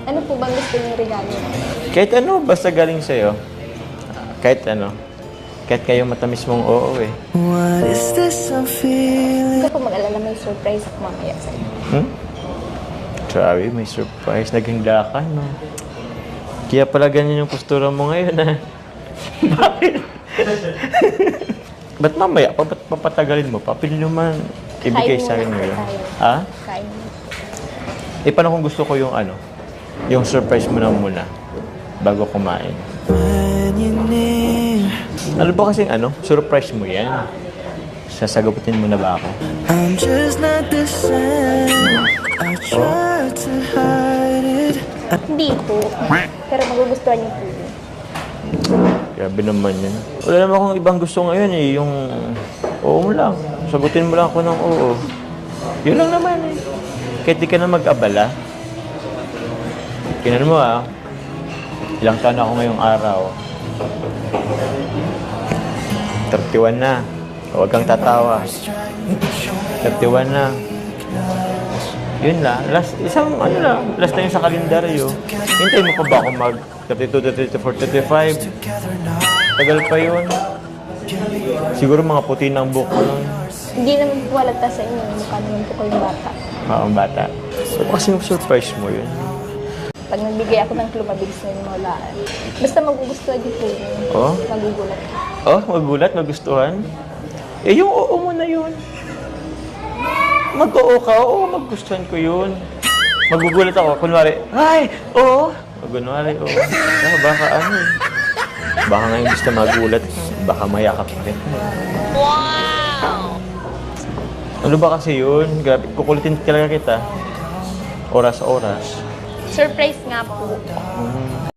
Ano po bang gusto niyong regalo? Kahit ano, basta galing sa'yo. Kahit ano. Kahit kayo matamis mong oo eh. What is this I'm feeling? Huwag ka po mag-alala, may surprise ako mamaya sa inyo. Grabe, may surprise. Naghanda ka, no? Kaya pala ganyan yung postura mo ngayon, ha? Bakit? Ba't mamaya? Ba't papatagalin mo? Papil naman. Ibigay Kain sa akin muna ngayon. tayo. Ha? Kain. Eh, paano kung gusto ko yung ano? Yung surprise mo na muna. Bago kumain. When you're near, Ano ba kasing ano? Surprise mo yan. Sasagutin mo na ba ako? I'm just not the same. I try to hide it. Hindi po. Pero magugustuhan niyo po yun. Grabe naman yun. Wala naman akong ibang gusto ngayon eh. Yung oo lang. Sagutin mo lang ako ng oo. Yun lang naman eh. Kahit di ka na mag-abala. Kinan mo ah. Ilang taon ako ngayong araw. 31 na. Huwag kang tatawa. 31 na. Yun lang. Last na yun sa kalendaryo. Hintayin mo pa ba ako mag 32, 34, 35? Tagal pa yun. Siguro mga puti ng buhok ko nun. Hindi naman po halata sa inyo. Mukha naman po kayong bata. Ang bata. So, kasi surprise mo yun. Pag nagbigay ako ng clue, mabilis na yung mawalaan. Basta magugustuhan niyo po yun. Oh? Magugulat. Oh, magulat, magustuhan. Eh, yung oo mo na yun. Mag-oo ka, oo, magustuhan ko yun. Magugulat ako, kunwari, ay, oo. Kunwari, oo. Ah, baka ano eh. Baka ngayon gusto magulat, baka mayakap pa rin. Wow! Ano ba kasi yun? Grabe, kukulitin talaga kita. Oras-oras. Surprise nga po.